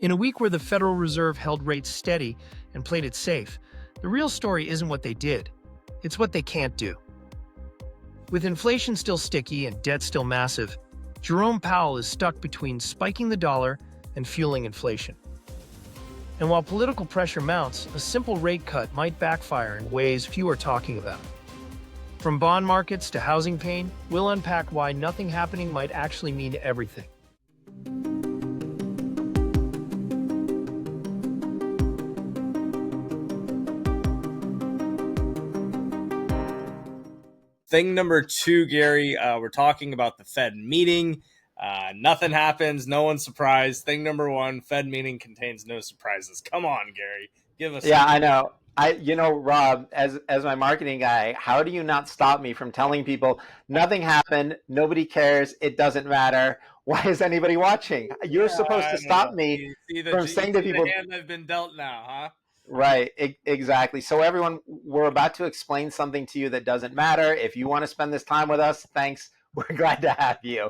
In a week where the Federal Reserve held rates steady and played it safe, the real story isn't what they did, it's what they can't do. With inflation still sticky and debt still massive, Jerome Powell is stuck between spiking the dollar and fueling inflation. And while political pressure mounts, a simple rate cut might backfire in ways few are talking about. From bond markets to housing pain, we'll unpack why nothing happening might actually mean everything. Thing number two, Gary, we're talking about the Fed meeting. Nothing happens. No one's surprised. Thing number one, Fed meeting contains no surprises. Come on, Gary. Give us. Yeah, I know. Rob, as my marketing guy, how do you not stop me from telling people nothing happened, nobody cares, it doesn't matter? Why is anybody watching? You're supposed to stop me from saying to people, the hand I've been dealt now, huh? Right, exactly. So everyone, we're about to explain something to you that doesn't matter. If you want to spend this time with us, thanks. We're glad to have you.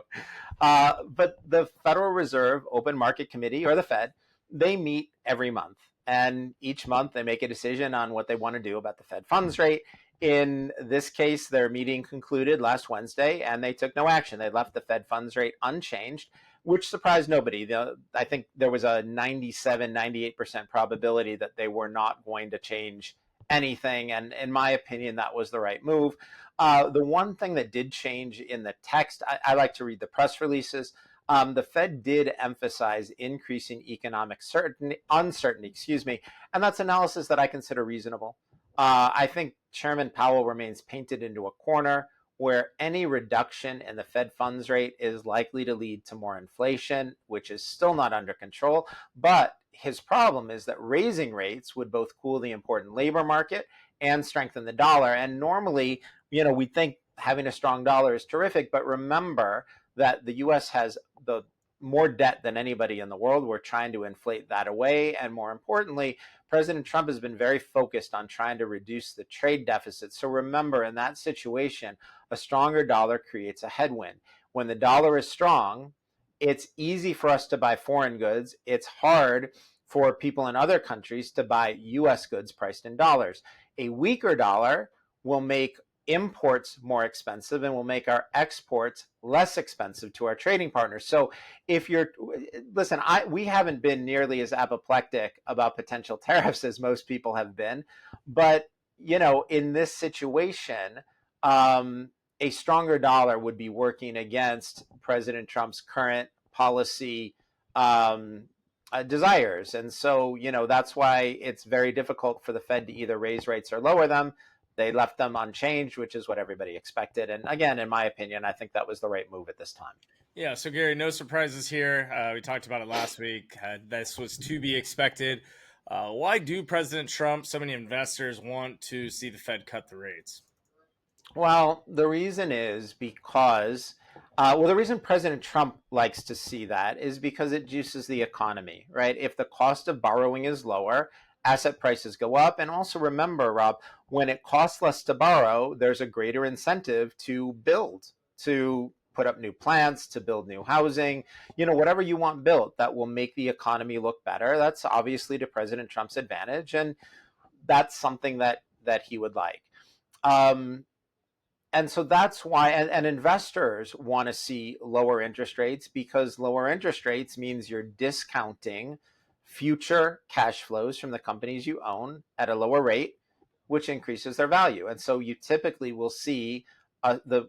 But the Federal Reserve Open Market Committee, or the Fed, they meet every month. And each month they make a decision on what they want to do about the Fed funds rate. In this case, their meeting concluded last Wednesday and they took no action. They left the Fed funds rate unchanged, which surprised nobody. I think there was a 97, 98% probability that they were not going to change anything. And in my opinion, that was the right move. The one thing that did change in the text, I like to read the press releases. The Fed did emphasize increasing economic uncertainty, and that's analysis that I consider reasonable. I think Chairman Powell remains painted into a corner where any reduction in the Fed funds rate is likely to lead to more inflation, which is still not under control. But his problem is that raising rates would both cool the important labor market and strengthen the dollar. And normally, we think having a strong dollar is terrific, but remember that the US has the more debt than anybody in the world. We're trying to inflate that away. And more importantly, President Trump has been very focused on trying to reduce the trade deficit. So remember, in that situation, a stronger dollar creates a headwind. When the dollar is strong, it's easy for us to buy foreign goods. It's hard for people in other countries to buy US goods priced in dollars. A weaker dollar will make imports more expensive and will make our exports less expensive to our trading partners. So if we haven't been nearly as apoplectic about potential tariffs as most people have been, but in this situation, a stronger dollar would be working against President Trump's current policy desires. And so, that's why it's very difficult for the Fed to either raise rates or lower them. They left them unchanged, which is what everybody expected. And again, in my opinion, I think that was the right move at this time. Yeah, so Gary, no surprises here. We talked about it last week. This was to be expected. Why do President Trump, so many investors want to see the Fed cut the rates? Well, the reason is because, the reason President Trump likes to see that is because it juices the economy, right? If the cost of borrowing is lower, asset prices go up. And also remember, Rob, when it costs less to borrow, there's a greater incentive to build, to put up new plants, to build new housing, whatever you want built that will make the economy look better. That's obviously to President Trump's advantage. And that's something that he would like. And so that's why, and investors want to see lower interest rates, because lower interest rates means you're discounting future cash flows from the companies you own at a lower rate, which increases their value. And so you typically will see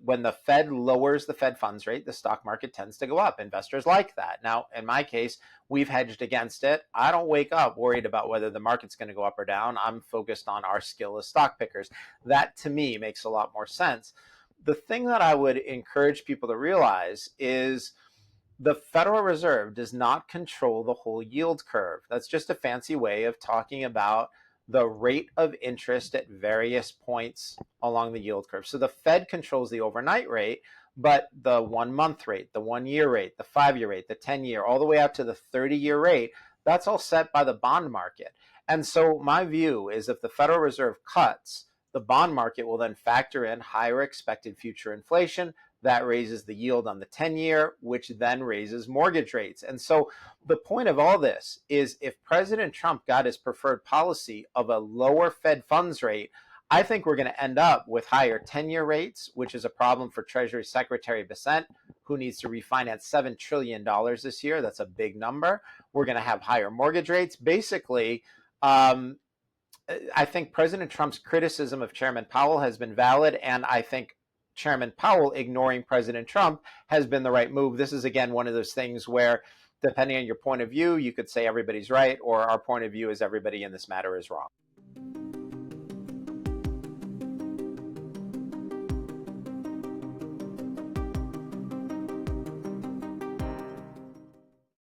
when the Fed lowers the Fed funds rate, the stock market tends to go up. Investors like that. Now, in my case, we've hedged against it. I don't wake up worried about whether the market's going to go up or down. I'm focused on our skill as stock pickers. That, to me, makes a lot more sense. The thing that I would encourage people to realize is the Federal Reserve does not control the whole yield curve. That's just a fancy way of talking about the rate of interest at various points along the yield curve. So the Fed controls the overnight rate, but the 1 month rate, the 1 year rate, the 5 year rate, the 10 year, all the way up to the 30-year rate, that's all set by the bond market. And so my view is if the Federal Reserve cuts, the bond market will then factor in higher expected future inflation. that raises the yield on the 10-year, which then raises mortgage rates. And so the point of all this is if President Trump got his preferred policy of a lower Fed funds rate, I think we're going to end up with higher 10-year rates, which is a problem for Treasury Secretary Bessent, who needs to refinance $7 trillion this year. That's a big number. We're going to have higher mortgage rates. Basically, I think President Trump's criticism of Chairman Powell has been valid, and I think Chairman Powell ignoring President Trump has been the right move. This is, again, one of those things where, depending on your point of view, you could say everybody's right, or our point of view is everybody in this matter is wrong.